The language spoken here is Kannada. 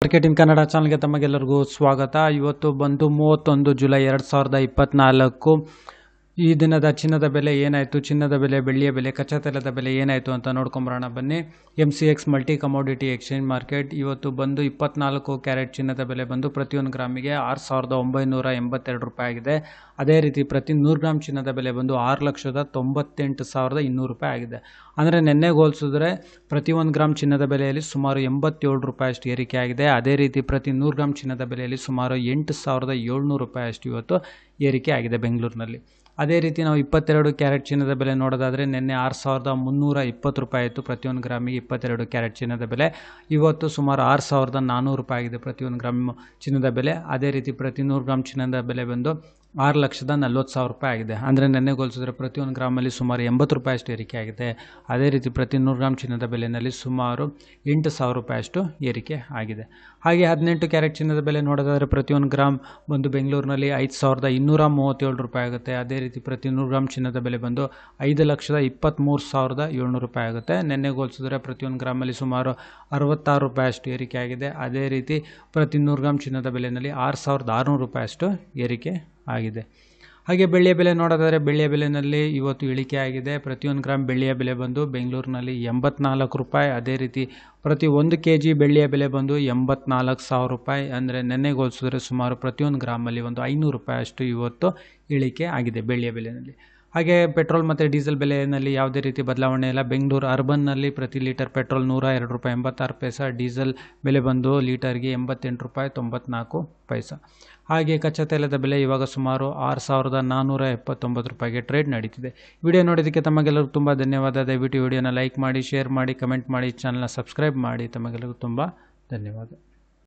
ಮಾರ್ಕೆಟ್ ಇನ್ ಕನ್ನಡ ಚಾನಲ್ಗೆ ತಮಗೆಲ್ಲರಿಗೂ ಸ್ವಾಗತ. ಇವತ್ತು ಬಂದು 31 ಜುಲೈ 2024. ಈ ದಿನದ ಚಿನ್ನದ ಬೆಲೆ ಏನಾಯಿತು, ಚಿನ್ನದ ಬೆಲೆ, ಬೆಳ್ಳಿಯ ಬೆಲೆ, ಕಚ್ಚಾ ತೈಲದ ಬೆಲೆ ಏನಾಯಿತು ಅಂತ ನೋಡ್ಕೊಂಬರೋಣ ಬನ್ನಿ. MCX multi commodity exchange market ಇವತ್ತು ಬಂದು 24 ಕ್ಯಾರೆಟ್ ಚಿನ್ನದ ಬೆಲೆ ಬಂದು ಪ್ರತಿಯೊಂದು ಗ್ರಾಮಿಗೆ 6,982 ರೂಪಾಯಿ ಆಗಿದೆ. ಅದೇ ರೀತಿ ಪ್ರತಿ 100 ಗ್ರಾಮ್ ಚಿನ್ನದ ಬೆಲೆ ಬಂದು 6,98,200 ರೂಪಾಯಿ ಆಗಿದೆ. ಅಂದರೆ ನೆನ್ನೆಗೆ ಹೋಲಿಸಿದ್ರೆ ಪ್ರತಿ 1 ಗ್ರಾಮ್ ಚಿನ್ನದ ಬೆಲೆಯಲ್ಲಿ ಸುಮಾರು 87 ರೂಪಾಯಿಯಷ್ಟು ಏರಿಕೆ ಆಗಿದೆ. ಅದೇ ರೀತಿ ಪ್ರತಿ 100 ಗ್ರಾಮ್ ಚಿನ್ನದ ಬೆಲೆಯಲ್ಲಿ ಸುಮಾರು 8,700 ರೂಪಾಯಿಯಷ್ಟು ಇವತ್ತು ಏರಿಕೆ ಆಗಿದೆ ಬೆಂಗಳೂರಿನಲ್ಲಿ. ಅದೇ ರೀತಿ ನಾವು 22 ಕ್ಯಾರೆಟ್ ಚಿನ್ನದ ಬೆಲೆ ನೋಡೋದಾದರೆ ನಿನ್ನೆ 6,320 ರೂಪಾಯಿ ಇತ್ತು ಪ್ರತಿಯೊಂದು ಗ್ರಾಮಿಗೆ 22 ಕ್ಯಾರೆಟ್ ಚಿನ್ನದ ಬೆಲೆ. ಇವತ್ತು ಸುಮಾರು 6,400 ರೂಪಾಯಿ ಆಗಿದೆ ಪ್ರತಿಯೊಂದು ಗ್ರಾಮ್ ಚಿನ್ನದ ಬೆಲೆ. ಅದೇ ರೀತಿ ಪ್ರತಿ 100 ಗ್ರಾಮ್ ಚಿನ್ನದ ಬೆಲೆ ಬಂದು 6,40,000 ರೂಪಾಯಿ ಆಗಿದೆ. ಅಂದರೆ ನೆನ್ನೆಗೆ ಹೋಲಿಸಿದ್ರೆ ಪ್ರತಿಯೊಂದು ಗ್ರಾಮಲ್ಲಿ ಸುಮಾರು 80 ರೂಪಾಯಿಯಷ್ಟು ಏರಿಕೆ ಆಗಿದೆ. ಅದೇ ರೀತಿ ಪ್ರತಿ 100 ಗ್ರಾಮ್ ಚಿನ್ನದ ಬೆಲೆಯಲ್ಲಿ ಸುಮಾರು 8,000 ರೂಪಾಯಿಯಷ್ಟು ಏರಿಕೆ ಆಗಿದೆ. ಹಾಗೆ 18 ಕ್ಯಾರೆಟ್ ಚಿನ್ನದ ಬೆಲೆ ನೋಡೋದಾದರೆ ಪ್ರತಿಯೊಂದು ಗ್ರಾಮ್ ಬಂದು ಬೆಂಗಳೂರಿನಲ್ಲಿ 5,237 ರೂಪಾಯಿ ಆಗುತ್ತೆ. ಅದೇ ರೀತಿ ಪ್ರತಿ 100 ಗ್ರಾಮ್ ಚಿನ್ನದ ಬೆಲೆ ಬಂದು 5,23,700 ರೂಪಾಯಿ ಆಗುತ್ತೆ. ನೆನ್ನೆಗೆ ಹೋಲಿಸಿದ್ರೆ ಪ್ರತಿಯೊಂದು ಗ್ರಾಮಲ್ಲಿ ಸುಮಾರು 66 ರೂಪಾಯಿಯಷ್ಟು ಏರಿಕೆ ಆಗಿದೆ. ಅದೇ ರೀತಿ ಪ್ರತಿ 100 ಗ್ರಾಮ್ ಚಿನ್ನದ ಬೆಲೆಯಲ್ಲಿ 6,600 ರೂಪಾಯಿಯಷ್ಟು ಏರಿಕೆ ಆಗಿದೆ. ಹಾಗೆ ಬೆಳ್ಳಿಯ ಬೆಲೆ ನೋಡೋದಾದರೆ ಬೆಳ್ಳಿಯ ಬೆಲೆಯಲ್ಲಿ ಇವತ್ತು ಇಳಿಕೆ ಆಗಿದೆ. ಪ್ರತಿಯೊಂದು ಗ್ರಾಮ್ ಬೆಳ್ಳಿಯ ಬೆಲೆ ಬಂದು ಬೆಂಗಳೂರಿನಲ್ಲಿ 84 ರೂಪಾಯಿ. ಅದೇ ರೀತಿ ಪ್ರತಿ 1 kg ಬೆಳ್ಳಿಯ ಬೆಲೆ ಬಂದು 84,000 ರೂಪಾಯಿ. ಅಂದರೆ ನೆನ್ನೆಗೆ ಹೋಲಿಸಿದ್ರೆ ಸುಮಾರು ಪ್ರತಿಯೊಂದು ಗ್ರಾಮಲ್ಲಿ ಒಂದು 500 ರೂಪಾಯಿಯಷ್ಟು ಇವತ್ತು ಇಳಿಕೆ ಆಗಿದೆ ಬೆಳ್ಳಿಯ ಬೆಲೆಯಲ್ಲಿ. ಹಾಗೆ ಪೆಟ್ರೋಲ್ ಮತ್ತು ಡೀಸೆಲ್ ಬೆಲೆಯಲ್ಲಿ ಯಾವುದೇ ರೀತಿ ಬದಲಾವಣೆ ಇಲ್ಲ. ಬೆಂಗಳೂರು ಅರ್ಬನ್ನಲ್ಲಿ ಪ್ರತಿ ಲೀಟರ್ ಪೆಟ್ರೋಲ್ 102 ರೂಪಾಯಿ 86 ಪೈಸೆ, ಡೀಸೆಲ್ ಬೆಲೆ ಬಂದು ಲೀಟರ್ಗೆ 88 ರೂಪಾಯಿ 94 ಪೈಸೆ. ಹಾಗೆ ಕಚ್ಚಾ ತೈಲದ ಬೆಲೆ ಇವಾಗ ಸುಮಾರು 6,479 ರೂಪಾಯಿಗೆ ಟ್ರೇಡ್ ನಡೀತಿದೆ. ವಿಡಿಯೋ ನೋಡೋದಕ್ಕೆ ತಮಗೆಲ್ಲರಿಗೂ ತುಂಬ ಧನ್ಯವಾದ. ದಯವಿಟ್ಟು ವಿಡಿಯೋನ ಲೈಕ್ ಮಾಡಿ, ಶೇರ್ ಮಾಡಿ, ಕಮೆಂಟ್ ಮಾಡಿ, ಚಾನಲ್ನ ಸಬ್ಸ್ಕ್ರೈಬ್ ಮಾಡಿ. ತಮಗೆಲ್ಲರಿಗೂ ತುಂಬ ಧನ್ಯವಾದ.